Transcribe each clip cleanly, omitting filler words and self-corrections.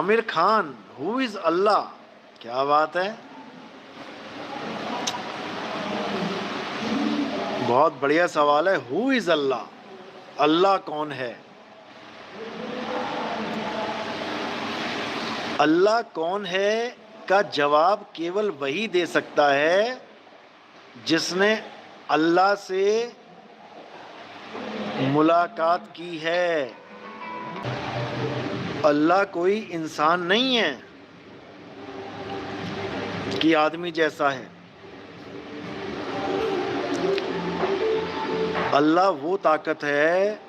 Aamir Khan, who is अल्लाह? क्या बात है, बहुत बढ़िया सवाल है। हु इज अल्लाह, अल्लाह कौन है? अल्लाह कौन है का जवाब केवल वही दे सकता है जिसने अल्लाह से मुलाकात की है। अल्लाह कोई इंसान नहीं है कि आदमी जैसा है। अल्लाह वो ताकत है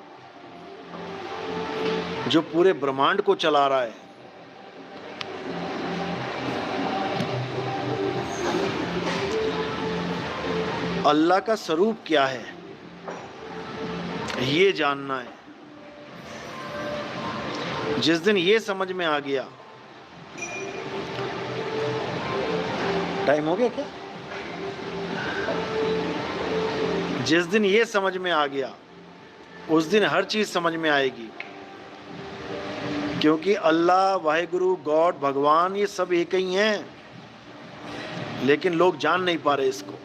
जो पूरे ब्रह्मांड को चला रहा है। अल्लाह का स्वरूप क्या है ये जानना है। जिस दिन ये समझ में आ गया, टाइम हो गया क्या? जिस दिन ये समझ में आ गया उस दिन हर चीज समझ में आएगी, क्योंकि अल्लाह, वाहेगुरु, गॉड, भगवान ये सब एक ही हैं, लेकिन लोग जान नहीं पा रहे इसको।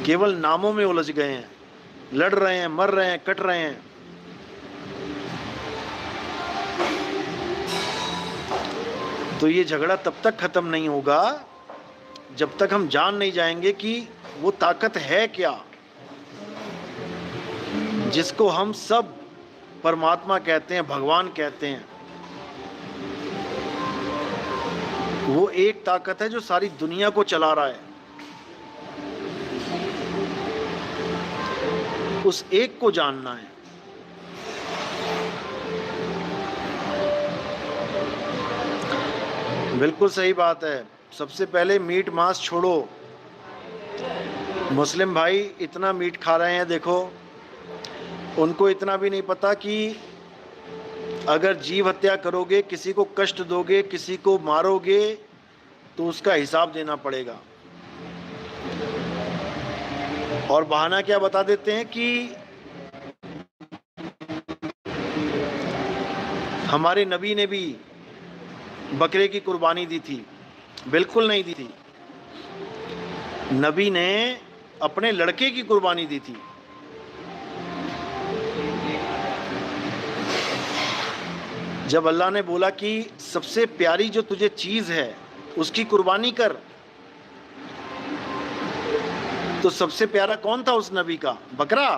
केवल नामों में उलझ गए हैं, लड़ रहे हैं, मर रहे हैं, कट रहे हैं। तो ये झगड़ा तब तक खत्म नहीं होगा जब तक हम जान नहीं जाएंगे कि वो ताकत है क्या जिसको हम सब परमात्मा कहते हैं, भगवान कहते हैं। वो एक ताकत है जो सारी दुनिया को चला रहा है। उस एक को जानना है। बिल्कुल सही बात है। सबसे पहले मीट मांस छोड़ो। मुस्लिम भाई इतना मीट खा रहे हैं, देखो उनको इतना भी नहीं पता कि अगर जीव हत्या करोगे, किसी को कष्ट दोगे, किसी को मारोगे तो उसका हिसाब देना पड़ेगा। और बहाना क्या बता देते हैं कि हमारे नबी ने भी बकरे की कुर्बानी दी थी। बिल्कुल नहीं दी थी। नबी ने अपने लड़के की कुर्बानी दी थी। जब अल्लाह ने बोला कि सबसे प्यारी जो तुझे चीज है उसकी कुर्बानी कर, तो सबसे प्यारा कौन था उस नबी का? बकरा।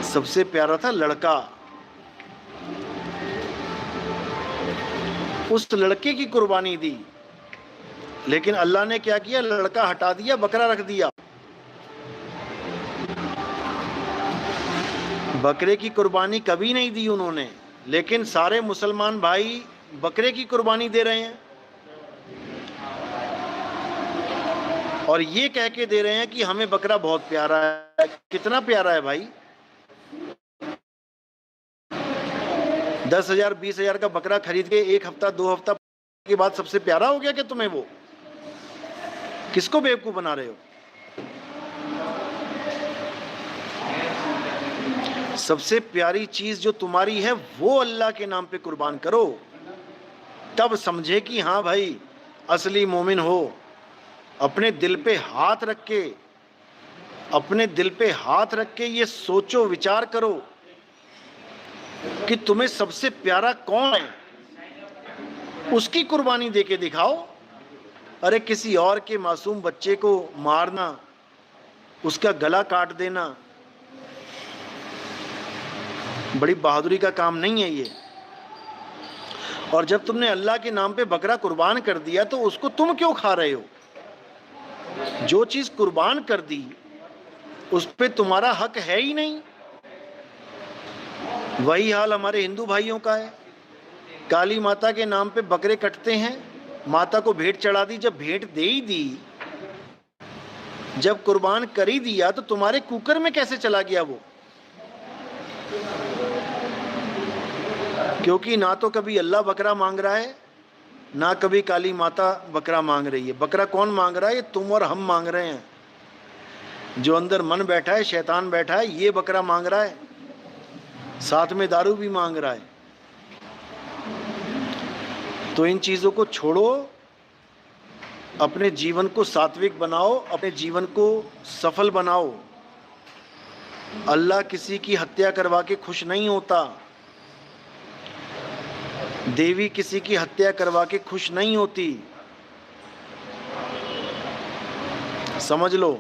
सबसे प्यारा था लड़का। उस लड़के की कुर्बानी दी, लेकिन अल्लाह ने क्या किया? लड़का हटा दिया, बकरा रख दिया। बकरे की कुर्बानी कभी नहीं दी उन्होंने, लेकिन सारे मुसलमान भाई बकरे की कुर्बानी दे रहे हैं और ये कह के दे रहे हैं कि हमें बकरा बहुत प्यारा है। कितना प्यारा है भाई? 10,000 20,000 का बकरा खरीद के 1 हफ्ता 2 हफ्ता के बाद सबसे प्यारा हो गया क्या तुम्हें वो? किसको बेवकूफ बना रहे हो? सबसे प्यारी चीज जो तुम्हारी है वो अल्लाह के नाम पे कुर्बान करो, तब समझे कि हाँ भाई असली मोमिन हो। अपने दिल पे हाथ रख के, अपने दिल पे हाथ रख के ये सोचो, विचार करो कि तुम्हें सबसे प्यारा कौन है, उसकी कुर्बानी देके दिखाओ। अरे किसी और के मासूम बच्चे को मारना, उसका गला काट देना बड़ी बहादुरी का काम नहीं है ये। और जब तुमने अल्लाह के नाम पे बकरा कुर्बान कर दिया तो उसको तुम क्यों खा रहे हो? जो चीज कुर्बान कर दी उस पे तुम्हारा हक है ही नहीं। वही हाल हमारे हिंदू भाइयों का है। काली माता के नाम पे बकरे कटते हैं, माता को भेंट चढ़ा दी। जब भेंट दे ही दी, जब कुर्बान कर ही दिया, तो तुम्हारे कुकर में कैसे चला गया वो? क्योंकि ना तो कभी अल्लाह बकरा मांग रहा है, ना कभी काली माता बकरा मांग रही है। बकरा कौन मांग रहा है? ये तुम और हम मांग रहे हैं। जो अंदर मन बैठा है, शैतान बैठा है, ये बकरा मांग रहा है। साथ में दारू भी मांग रहा है। तो इन चीज़ों को छोड़ो, अपने जीवन को सात्विक बनाओ, अपने जीवन को सफल बनाओ। अल्लाह किसी की हत्या करवा के खुश नहीं होता, देवी किसी की हत्या करवा के खुश नहीं होती, समझ लो।